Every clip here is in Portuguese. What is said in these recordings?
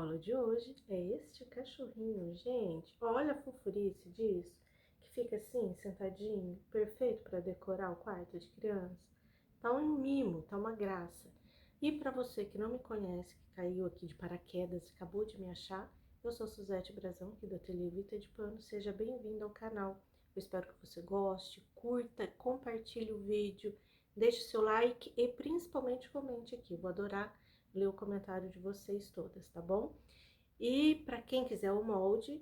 aula de hoje é este cachorrinho, gente. Olha a fofurice disso, que fica assim, sentadinho, perfeito para decorar o quarto de criança. Tá um mimo, tá uma graça. E para você que não me conhece, que caiu aqui de paraquedas e acabou de me achar, eu sou Suzete Brazão, aqui do Ateliê Vita de Pano. Seja bem-vindo ao canal. Eu espero que você goste, curta, compartilhe o vídeo, deixe seu like e principalmente comente aqui. Eu vou adorar ler o comentário de vocês todas, tá bom? E para quem quiser o molde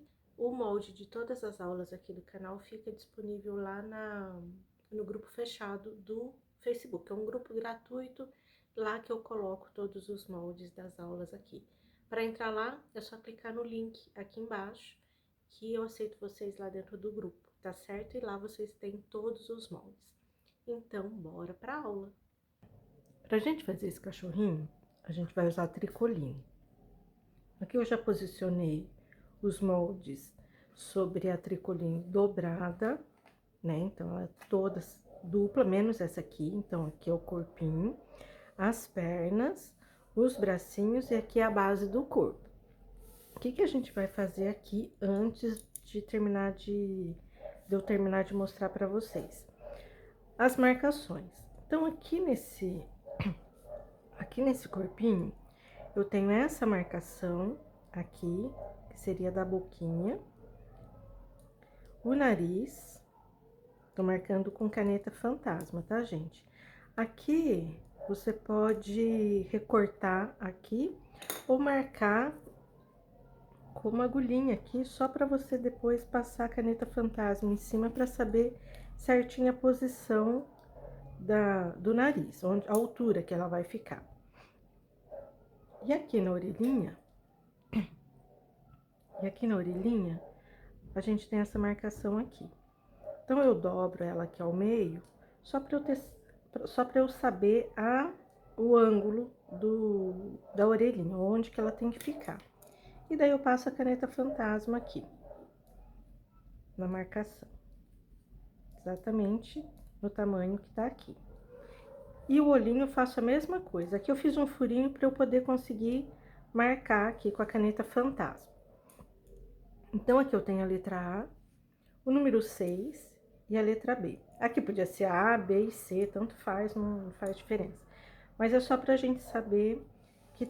de todas as aulas aqui do canal fica disponível lá no grupo fechado do Facebook. É um grupo gratuito, lá que eu coloco todos os moldes das aulas aqui. Para entrar lá, é só clicar no link aqui embaixo, que eu aceito vocês lá dentro do grupo, tá certo? E lá vocês têm todos os moldes. Então, bora para a aula! Pra gente fazer esse cachorrinho, a gente vai usar tricoline. Aqui eu já posicionei os moldes sobre a tricoline dobrada, né? Então, ela é toda dupla, menos essa aqui. Então, aqui é o corpinho, as pernas, os bracinhos e aqui é a base do corpo. O que a gente vai fazer aqui antes de eu terminar de mostrar pra vocês? As marcações. Então, aqui nesse corpinho, eu tenho essa marcação aqui, que seria da boquinha, o nariz, tô marcando com caneta fantasma, tá, gente? Aqui, você pode recortar aqui ou marcar com uma agulhinha aqui, só pra você depois passar a caneta fantasma em cima pra saber certinho a posição do nariz, a altura que ela vai ficar. E aqui na orelhinha, a gente tem essa marcação aqui. Então, eu dobro ela aqui ao meio, só pra eu saber o ângulo da orelhinha, onde que ela tem que ficar. E daí, eu passo a caneta fantasma aqui, na marcação. Exatamente no tamanho que tá aqui. E o olhinho eu faço a mesma coisa. Aqui eu fiz um furinho pra eu poder conseguir marcar aqui com a caneta fantasma. Então, aqui eu tenho a letra A, o número 6 e a letra B. Aqui podia ser A, B e C, tanto faz, não faz diferença. Mas é só pra gente saber que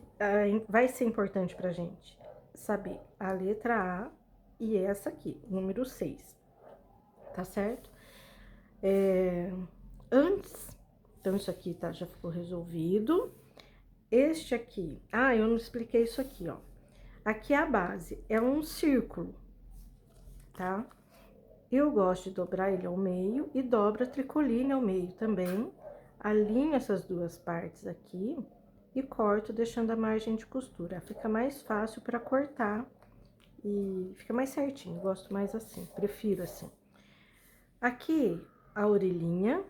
vai ser importante pra gente saber a letra A e essa aqui, o número 6, tá certo? Então isso aqui já ficou resolvido. Este aqui, eu não expliquei isso aqui, ó. Aqui a base é um círculo, tá? Eu gosto de dobrar ele ao meio e dobro a tricoline ao meio também. Alinho essas duas partes aqui e corto, deixando a margem de costura. Fica mais fácil para cortar e fica mais certinho. Gosto mais assim, prefiro assim. Aqui, a orelhinha,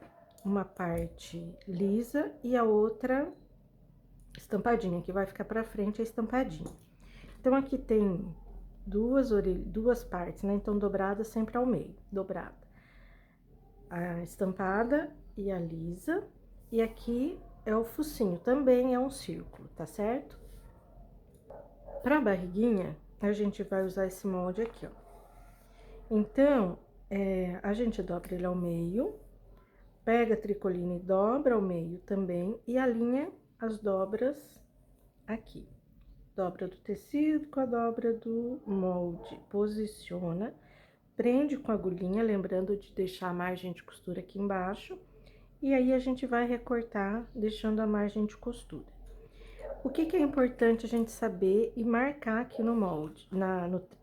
uma parte lisa e a outra estampadinha, que vai ficar pra frente a estampadinha. Então, aqui tem duas partes, né? Então, dobrada sempre ao meio, dobrada. A estampada e a lisa. E aqui é o focinho, também é um círculo, tá certo? Pra barriguinha, a gente vai usar esse molde aqui, ó. Então, a gente dobra ele ao meio, pega a tricoline e dobra ao meio também e alinha as dobras aqui. Dobra do tecido com a dobra do molde, posiciona, prende com a agulhinha, lembrando de deixar a margem de costura aqui embaixo, e aí a gente vai recortar, deixando a margem de costura. O que é importante a gente saber e marcar aqui no molde,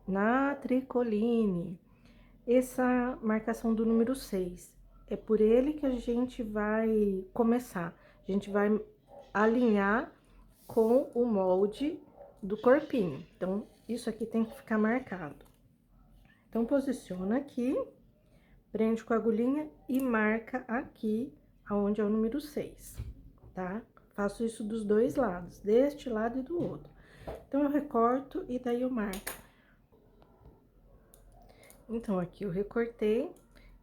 na tricoline, essa marcação do número 6, é por ele que a gente vai começar, a gente vai alinhar com o molde do corpinho. Então, isso aqui tem que ficar marcado. Então, posiciona aqui, prende com a agulhinha e marca aqui, aonde é o número 6, tá? Faço isso dos dois lados, deste lado e do outro. Então, eu recorto e daí eu marco. Então, aqui eu recortei,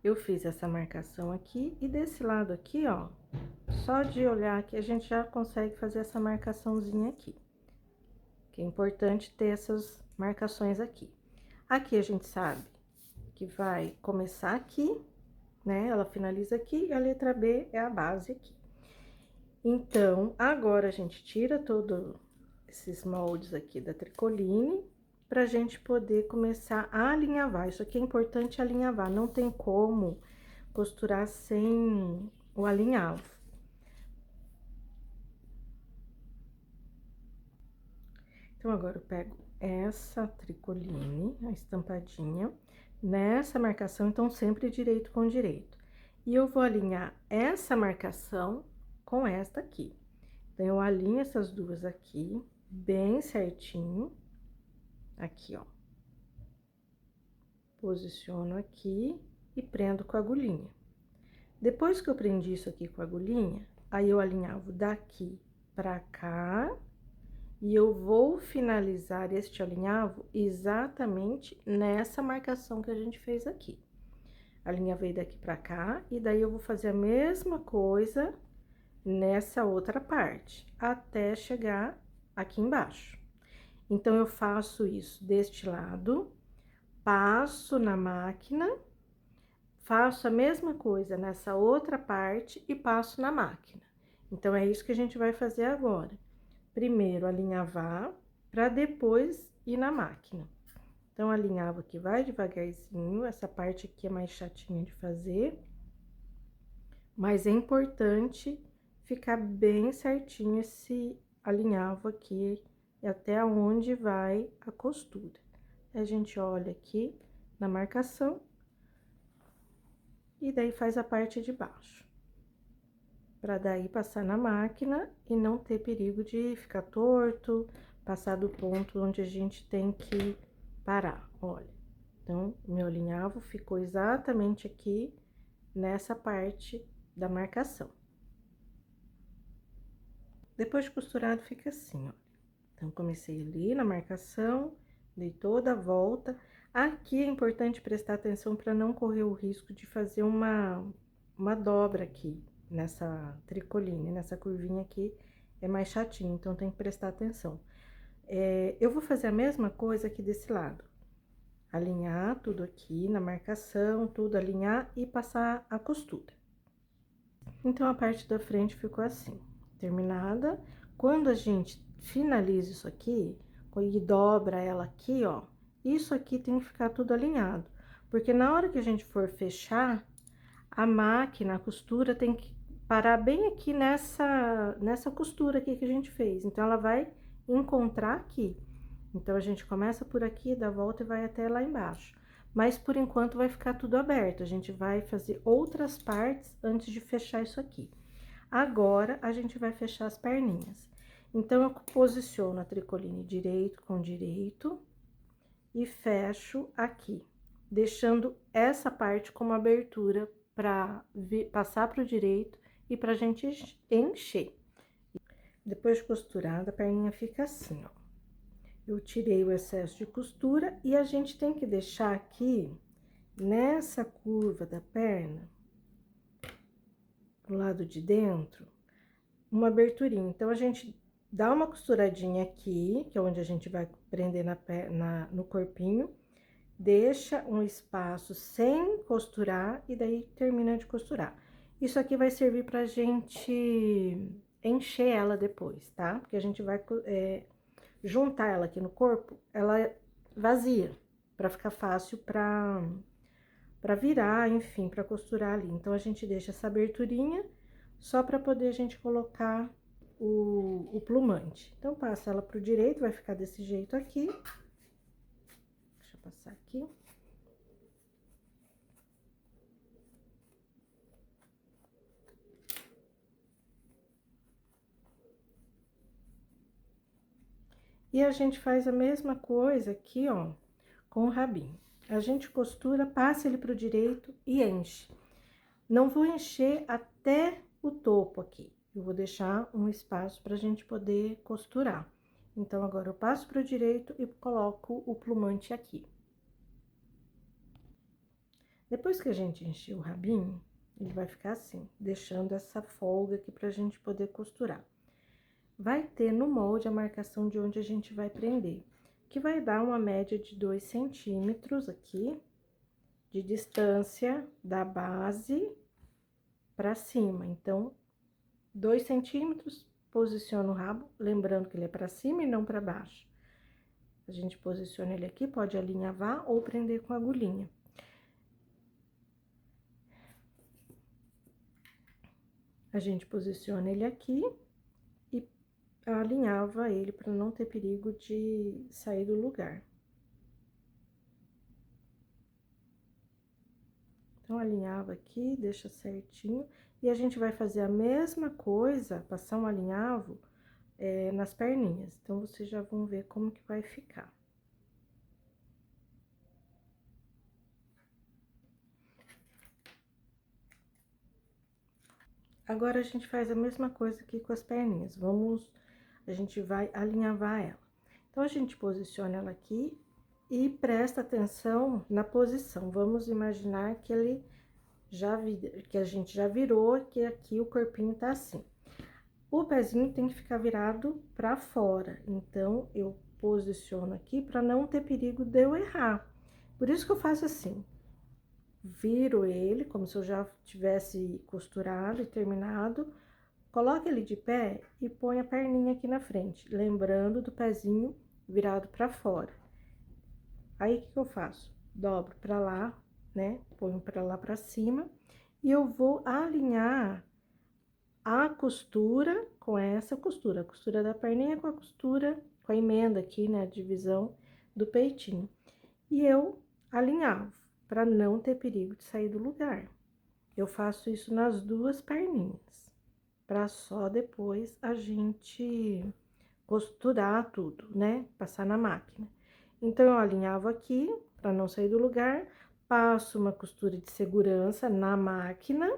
eu fiz essa marcação aqui e desse lado aqui, ó, só de olhar aqui, a gente já consegue fazer essa marcaçãozinha aqui. que é importante ter essas marcações aqui. Aqui a gente sabe que vai começar aqui, né? Ela finaliza aqui e a letra B é a base aqui. Então, agora a gente tira todos esses moldes aqui da tricoline pra gente poder começar a alinhavar. Isso aqui é importante alinhavar, não tem como costurar sem o alinhavo. Então, agora eu pego essa tricoline, a estampadinha, nessa marcação, então, sempre direito com direito. E eu vou alinhar essa marcação com esta aqui. Então, eu alinho essas duas aqui, bem certinho, aqui, ó. Posiciono aqui e prendo com a agulhinha. Depois que eu prendi isso aqui com a agulhinha, aí eu alinhavo daqui pra cá. E eu vou finalizar este alinhavo exatamente nessa marcação que a gente fez aqui. Alinhavei daqui pra cá, e daí eu vou fazer a mesma coisa nessa outra parte, até chegar aqui embaixo. Então, eu faço isso deste lado, passo na máquina, faço a mesma coisa nessa outra parte e passo na máquina. Então, é isso que a gente vai fazer agora. Primeiro alinhavar, para depois ir na máquina. Então, alinhavo aqui, vai devagarzinho, essa parte aqui é mais chatinha de fazer, mas é importante ficar bem certinho esse alinhavo aqui, e até onde vai a costura. A gente olha aqui na marcação, e daí faz a parte de baixo. Para daí passar na máquina e não ter perigo de ficar torto, passar do ponto onde a gente tem que parar, olha. Então, meu alinhavo ficou exatamente aqui nessa parte da marcação. Depois de costurado, fica assim, ó. Então, comecei ali na marcação, dei toda a volta. Aqui é importante prestar atenção para não correr o risco de fazer uma dobra aqui nessa tricoline, nessa curvinha aqui, é mais chatinho, então tem que prestar atenção. Eu vou fazer a mesma coisa aqui desse lado. Alinhar tudo aqui na marcação, tudo alinhar e passar a costura. Então, a parte da frente ficou assim, terminada. Quando a gente finaliza isso aqui, e dobra ela aqui, ó, isso aqui tem que ficar tudo alinhado. Porque na hora que a gente for fechar, a máquina, a costura tem que parar bem aqui nessa costura aqui que a gente fez. Então, ela vai encontrar aqui. Então, a gente começa por aqui, dá a volta e vai até lá embaixo. Mas, por enquanto, vai ficar tudo aberto. A gente vai fazer outras partes antes de fechar isso aqui. Agora, a gente vai fechar as perninhas. Então, eu posiciono a tricoline direito com direito e fecho aqui, deixando essa parte como abertura para passar para o direito e pra gente encher. Depois de costurada, a perninha fica assim, ó. Eu tirei o excesso de costura e a gente tem que deixar aqui, nessa curva da perna, do lado de dentro, uma aberturinha. Então, a gente dá uma costuradinha aqui, que é onde a gente vai prender no corpinho, deixa um espaço sem costurar e daí termina de costurar. Isso aqui vai servir pra gente encher ela depois, tá? Porque a gente vai juntar ela aqui no corpo, ela é vazia, pra ficar fácil pra virar, enfim, pra costurar ali. Então, a gente deixa essa aberturinha só pra poder a gente colocar o plumante. Então, passa ela pro direito, vai ficar desse jeito aqui. Deixa eu passar aqui. E a gente faz a mesma coisa aqui, ó, com o rabinho. A gente costura, passa ele pro direito e enche. Não vou encher até o topo aqui. Eu vou deixar um espaço pra gente poder costurar. Então, agora eu passo pro direito e coloco o plumante aqui. Depois que a gente encher o rabinho, ele vai ficar assim, deixando essa folga aqui pra gente poder costurar. vai ter no molde a marcação de onde a gente vai prender, que vai dar uma média de 2 centímetros aqui, de distância da base para cima. Então, 2 centímetros, posiciona o rabo, lembrando que ele é para cima e não para baixo. A gente posiciona ele aqui, pode alinhavar ou prender com agulhinha. A gente posiciona ele aqui e alinhava ele para não ter perigo de sair do lugar. Então, alinhava aqui, deixa certinho. E a gente vai fazer a mesma coisa, passar um alinhavo nas perninhas. Então, vocês já vão ver como que vai ficar. Agora, a gente faz a mesma coisa aqui com as perninhas. A gente vai alinhavar ela. Então, a gente posiciona ela aqui e presta atenção na posição. Vamos imaginar que que a gente já virou, que aqui o corpinho tá assim. O pezinho tem que ficar virado pra fora, então, eu posiciono aqui pra não ter perigo de eu errar. Por isso que eu faço assim. Viro ele, como se eu já tivesse costurado e terminado. Coloca ele de pé e põe a perninha aqui na frente, lembrando do pezinho virado pra fora. Aí, o que eu faço? Dobro pra lá, né? Ponho pra lá pra cima e eu vou alinhar a costura com essa costura, a costura da perninha com a costura, com a emenda aqui, né? A divisão do peitinho. E eu alinhavo, pra não ter perigo de sair do lugar. Eu faço isso nas duas perninhas, pra só depois a gente costurar tudo, né? Passar na máquina. Então, eu alinhavo aqui, para não sair do lugar, passo uma costura de segurança na máquina,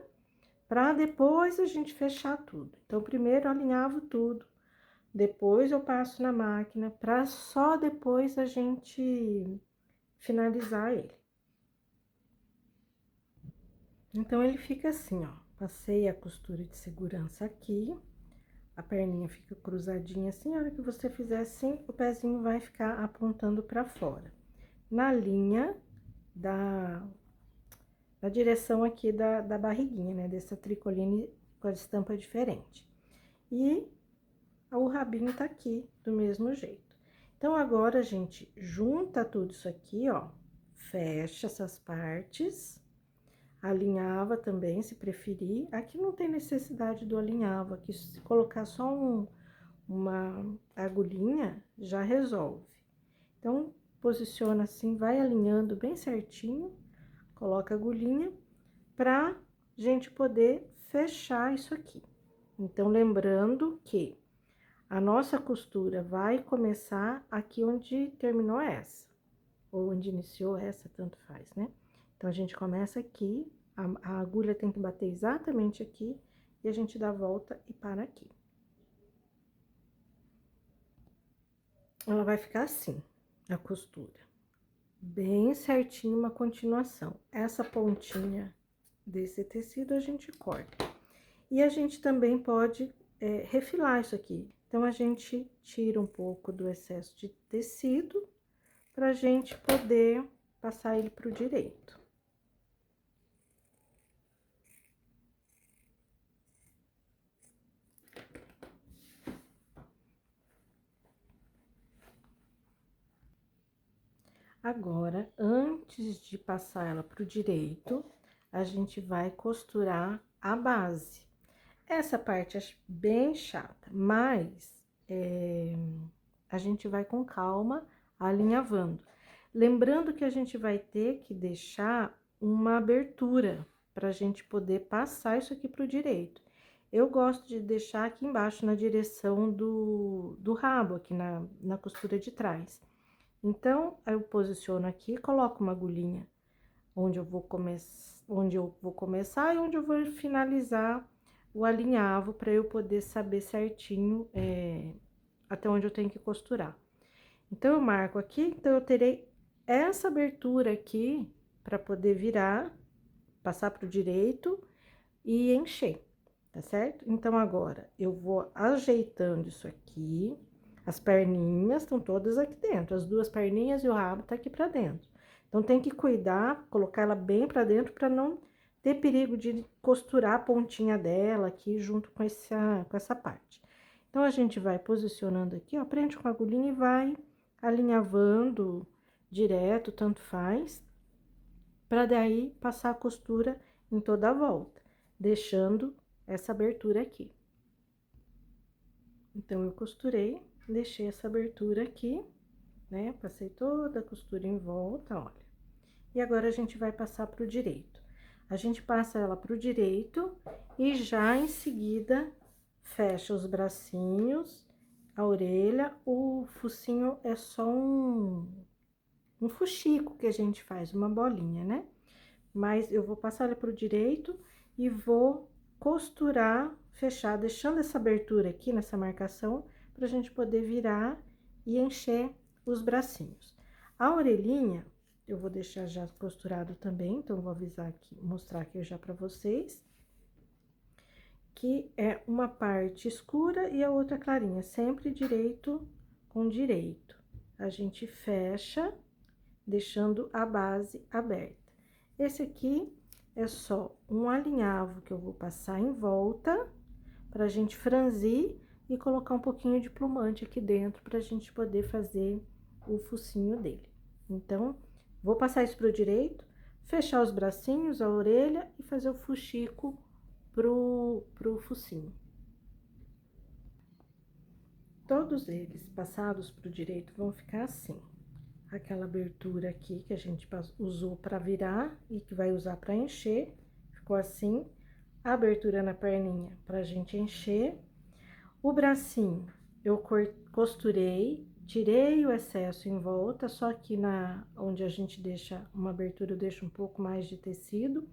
para depois a gente fechar tudo. Então, primeiro eu alinhavo tudo, depois eu passo na máquina, para só depois a gente finalizar ele. Então, ele fica assim, ó, passei a costura de segurança aqui, a perninha fica cruzadinha assim, a hora que você fizer assim, o pezinho vai ficar apontando para fora. Na linha da direção aqui da barriguinha, né? Dessa tricoline com a estampa diferente. E o rabinho tá aqui do mesmo jeito. Então, agora, a gente junta tudo isso aqui, ó, fecha essas partes, alinhava também, se preferir. Aqui não tem necessidade do alinhavo, aqui se colocar só uma agulhinha, já resolve. Então, posiciona assim, vai alinhando bem certinho, coloca a agulhinha pra gente poder fechar isso aqui. Então, lembrando que a nossa costura vai começar aqui onde terminou essa, ou onde iniciou essa, tanto faz, né? Então, a gente começa aqui, a agulha tem que bater exatamente aqui, e a gente dá a volta e para aqui. Ela vai ficar assim, a costura. Bem certinho, uma continuação. Essa pontinha desse tecido a gente corta. E a gente também pode refilar isso aqui. Então, a gente tira um pouco do excesso de tecido pra gente poder passar ele pro direito. Agora, antes de passar ela pro direito, a gente vai costurar a base. Essa parte é bem chata, mas a gente vai com calma alinhavando. Lembrando que a gente vai ter que deixar uma abertura pra gente poder passar isso aqui pro direito. Eu gosto de deixar aqui embaixo na direção do rabo, aqui na costura de trás. Então, eu posiciono aqui, coloco uma agulhinha onde eu vou começar e onde eu vou finalizar o alinhavo, para eu poder saber certinho até onde eu tenho que costurar. Então, eu marco aqui, então eu terei essa abertura aqui para poder virar, passar pro direito e encher. tá certo? Então, agora, eu vou ajeitando isso aqui. As perninhas estão todas aqui dentro, as duas perninhas e o rabo tá aqui pra dentro. Então, tem que cuidar, colocar ela bem pra dentro pra não ter perigo de costurar a pontinha dela aqui junto com essa parte. Então, a gente vai posicionando aqui, ó, prende com a agulhinha e vai alinhavando direto, tanto faz, pra daí passar a costura em toda a volta, deixando essa abertura aqui. Então, eu costurei, deixei essa abertura aqui, né? Passei toda a costura em volta, olha. E agora, a gente vai passar pro direito. A gente passa ela pro direito e já em seguida fecha os bracinhos, a orelha, o focinho é só um fuxico que a gente faz, uma bolinha, né? Mas eu vou passar ele pro direito e vou costurar, fechar, deixando essa abertura aqui nessa marcação, pra gente poder virar e encher os bracinhos. A orelhinha, eu vou deixar já costurado também, então vou avisar aqui, mostrar aqui já pra vocês. Que é uma parte escura e a outra clarinha, sempre direito com direito. A gente fecha, deixando a base aberta. Esse aqui é só um alinhavo que eu vou passar em volta, pra gente franzir e colocar um pouquinho de plumante aqui dentro, pra gente poder fazer o focinho dele. Então, vou passar isso pro direito, fechar os bracinhos, a orelha e fazer o fuxico pro focinho. Todos eles passados pro direito vão ficar assim. Aquela abertura aqui que a gente usou para virar e que vai usar para encher, ficou assim. A abertura na perninha pra gente encher. O bracinho eu costurei, tirei o excesso em volta, só que onde a gente deixa uma abertura, eu deixo um pouco mais de tecido.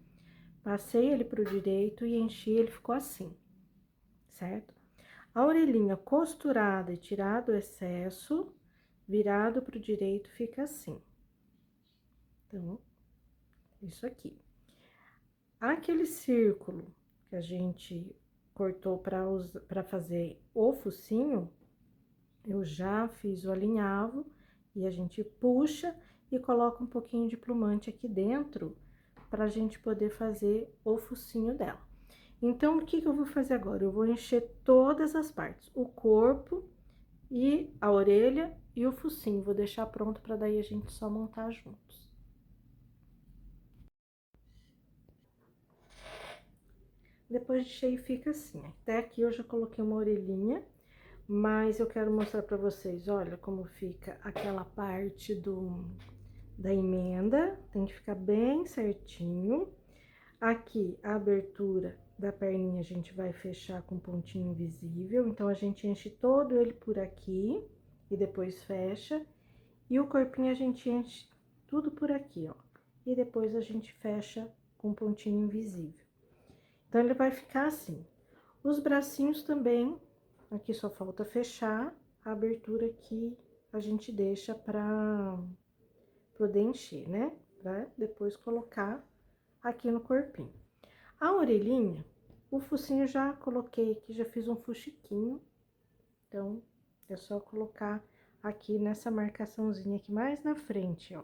Passei ele pro direito e enchi, ele ficou assim, certo? A orelhinha costurada e tirado o excesso, virado pro direito, fica assim. Então, isso aqui. Aquele círculo que a gente cortou para fazer o focinho, eu já fiz o alinhavo e a gente puxa e coloca um pouquinho de plumante aqui dentro pra gente poder fazer o focinho dela. Então, o que que eu vou fazer agora? Eu vou encher todas as partes, o corpo e a orelha e o focinho. Vou deixar pronto para daí a gente só montar juntos. Depois de cheio fica assim. Até aqui eu já coloquei uma orelhinha, mas eu quero mostrar para vocês, olha como fica aquela parte da emenda. Tem que ficar bem certinho. Aqui, a abertura da perninha, a gente vai fechar com pontinho invisível. Então, a gente enche todo ele por aqui e depois fecha. E o corpinho a gente enche tudo por aqui, ó. E depois a gente fecha com pontinho invisível. Então, ele vai ficar assim. Os bracinhos também, aqui só falta fechar a abertura que a gente deixa pra poder encher, né? Pra depois colocar aqui no corpinho. A orelhinha, o focinho já coloquei aqui, já fiz um fuxiquinho. Então, é só colocar aqui nessa marcaçãozinha aqui mais na frente, ó.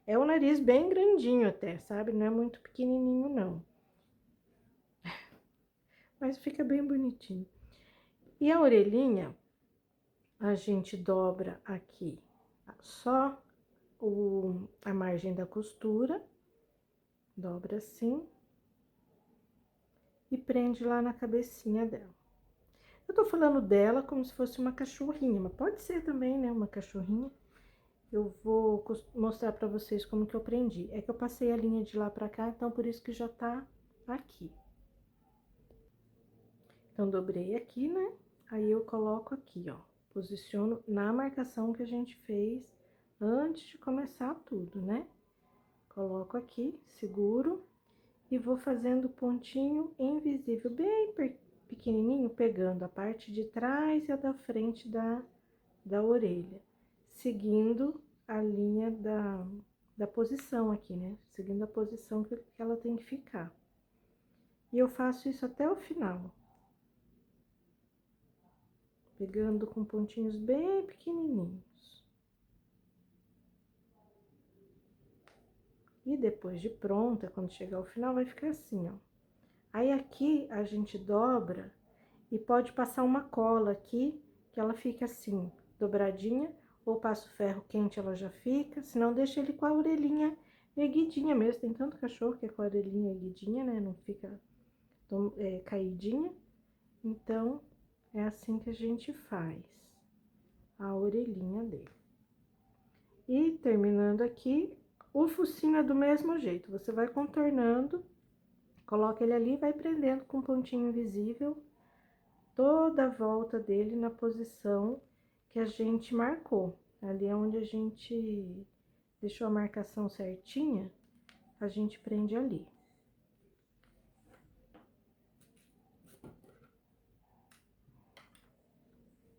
É o nariz bem grandinho até, sabe? Não é muito pequenininho, não. Mas fica bem bonitinho. E a orelhinha, a gente dobra aqui só a margem da costura. Dobra assim. E prende lá na cabecinha dela. Eu tô falando dela como se fosse uma cachorrinha, mas pode ser também, né, uma cachorrinha. Eu vou mostrar pra vocês como que eu prendi. É que eu passei a linha de lá pra cá, então por isso que já tá aqui. Então, dobrei aqui, né? Aí eu coloco aqui, ó. Posiciono na marcação que a gente fez antes de começar tudo, né? Coloco aqui, seguro e vou fazendo pontinho invisível, bem pequenininho, pegando a parte de trás e a da frente da orelha, seguindo a linha da posição aqui, né? Seguindo a posição que ela tem que ficar. E eu faço isso até o final. pegando com pontinhos bem pequenininhos. E depois de pronta, quando chegar ao final, vai ficar assim, ó. Aí aqui a gente dobra e pode passar uma cola aqui, que ela fica assim, dobradinha, ou passa o ferro quente, ela já fica, senão deixa ele com a orelhinha erguidinha mesmo. Tem tanto cachorro que é com a orelhinha erguidinha, né? Não fica caidinha. Então, é assim que a gente faz a orelhinha dele. E terminando aqui, o focinho é do mesmo jeito. Você vai contornando, coloca ele ali e vai prendendo com um pontinho invisível toda a volta dele na posição que a gente marcou. Ali é onde a gente deixou a marcação certinha, a gente prende ali.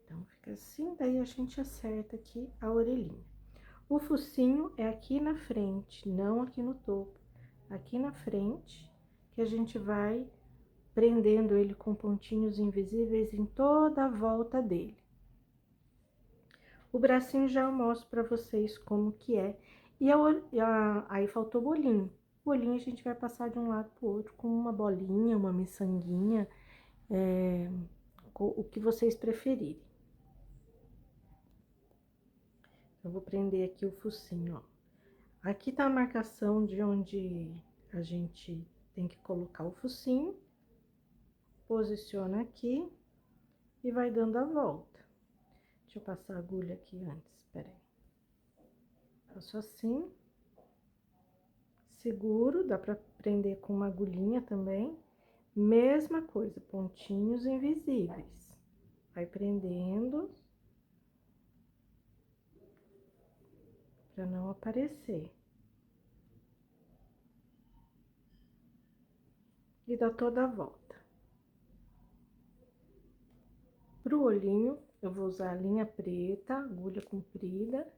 Então, fica assim, daí a gente acerta aqui a orelhinha. O focinho é aqui na frente, não aqui no topo. Aqui na frente, que a gente vai prendendo ele com pontinhos invisíveis em toda a volta dele. O bracinho já eu mostro pra vocês como que é. E aí faltou o bolinho. O bolinho a gente vai passar de um lado pro outro com uma bolinha, uma miçanguinha, o que vocês preferirem. Eu vou prender aqui o focinho, ó. Aqui tá a marcação de onde a gente tem que colocar o focinho. Posiciona aqui e vai dando a volta. Deixa eu passar a agulha aqui antes, peraí. Faço assim. Seguro, dá pra prender com uma agulhinha também. Mesma coisa, pontinhos invisíveis. Vai prendendo pra não aparecer. E dá toda a volta. Pro olhinho, eu vou usar a linha preta, agulha comprida,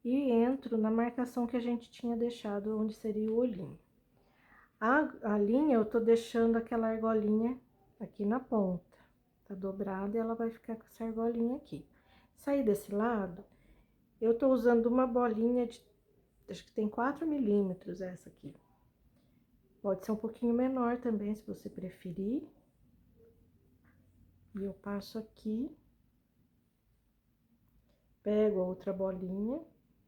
e entro na marcação que a gente tinha deixado, onde seria o olhinho. A linha, eu tô deixando aquela argolinha aqui na ponta. Tá dobrada e ela vai ficar com essa argolinha aqui. Sair desse lado, eu tô usando uma bolinha de, acho que tem 4 milímetros essa aqui. Pode ser um pouquinho menor também, se você preferir. E eu passo aqui, pego a outra bolinha,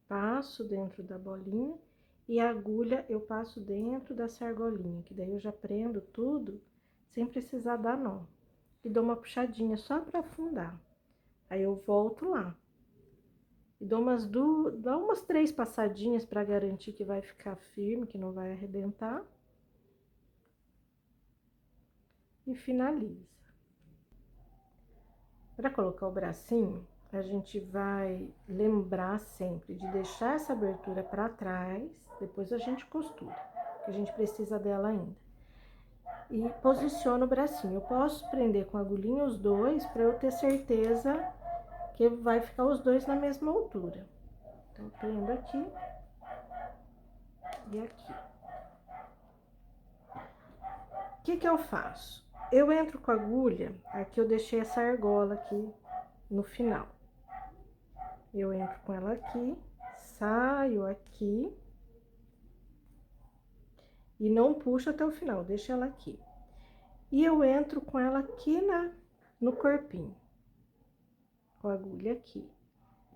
passo dentro da bolinha e a agulha eu passo dentro dessa argolinha, que daí eu já prendo tudo sem precisar dar nó. E dou uma puxadinha só pra afundar. Aí eu volto lá. E dou umas 3 passadinhas pra garantir que vai ficar firme, que não vai arrebentar. E finaliza. Para colocar o bracinho, a gente vai lembrar sempre de deixar essa abertura para trás, depois a gente costura, que a gente precisa dela ainda. E posiciona o bracinho. Eu posso prender com a agulhinha os dois para eu ter certeza que vai ficar os dois na mesma altura. Então, eu prendo aqui e aqui. O que que eu faço? Eu entro com a agulha, aqui eu deixei essa argola aqui no final. Eu entro com ela aqui, saio aqui e não puxo até o final, deixo ela aqui. E eu entro com ela aqui no corpinho, com a agulha aqui.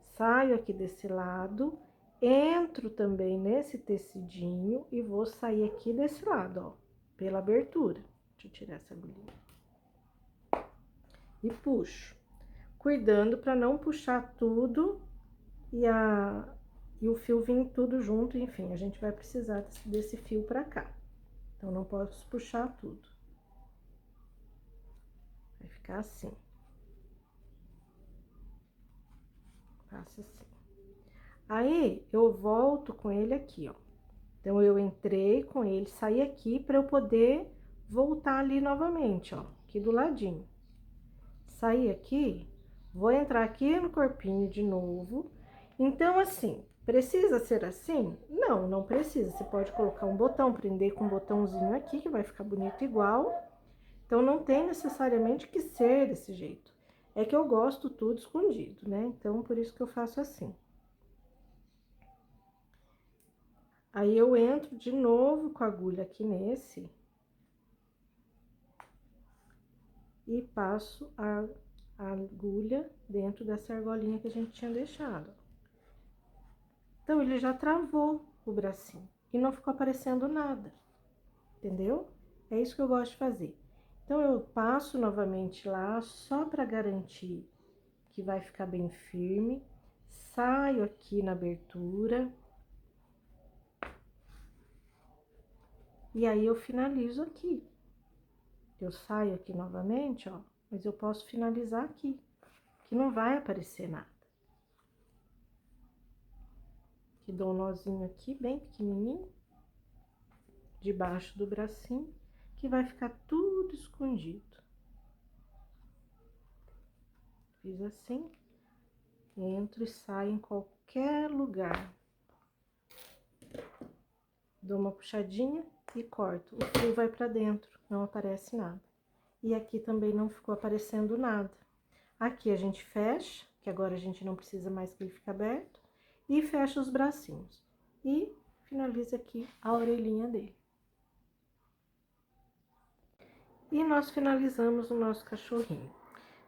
Saio aqui desse lado, entro também nesse tecidinho e vou sair aqui desse lado, ó, pela abertura. Deixa eu tirar essa agulhinha. E puxo, cuidando para não puxar tudo e o fio vir tudo junto, enfim, a gente vai precisar desse fio pra cá. Então, não posso puxar tudo. Vai ficar assim. Faço assim. Aí, eu volto com ele aqui, ó. Então, eu entrei com ele, saí aqui pra eu poder voltar ali novamente, ó. Aqui do ladinho. Saí aqui, vou entrar aqui no corpinho de novo. Então, assim, precisa ser assim? Não, não precisa. Você pode colocar um botão, prender com um botãozinho aqui, que vai ficar bonito igual. Então, não tem necessariamente que ser desse jeito. É que eu gosto tudo escondido, né? Então, por isso que eu faço assim. Aí, eu entro de novo com a agulha aqui nesse. E passo a agulha dentro dessa argolinha que a gente tinha deixado. Então, ele já travou o bracinho e não ficou aparecendo nada, entendeu? É isso que eu gosto de fazer. Então, eu passo novamente lá, só para garantir que vai ficar bem firme. Saio aqui na abertura. E aí, eu finalizo aqui. Eu saio aqui novamente, ó, mas eu posso finalizar aqui, que não vai aparecer nada. Que dou um nozinho aqui, bem pequenininho, debaixo do bracinho, que vai ficar tudo escondido. Fiz assim, entro e saio em qualquer lugar. Dou uma puxadinha e corto. O fio vai pra dentro, não aparece nada. E aqui também não ficou aparecendo nada. Aqui a gente fecha, que agora a gente não precisa mais que ele fique aberto, e fecha os bracinhos. E finaliza aqui a orelhinha dele. E nós finalizamos o nosso cachorrinho.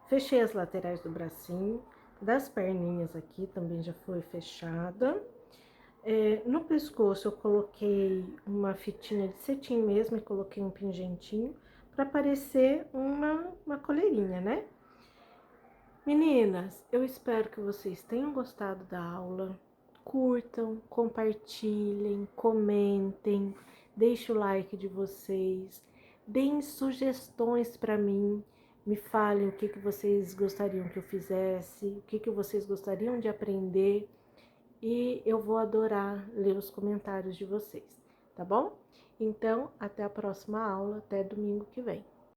Fechei as laterais do bracinho, das perninhas aqui também já foi fechada. No pescoço eu coloquei uma fitinha de cetim mesmo e coloquei um pingentinho para parecer uma coleirinha, né? Meninas, eu espero que vocês tenham gostado da aula. Curtam, compartilhem, comentem, deixem o like de vocês, deem sugestões para mim, me falem o que vocês gostariam que eu fizesse, o que vocês gostariam de aprender, e eu vou adorar ler os comentários de vocês, tá bom? Então, até a próxima aula, até domingo que vem.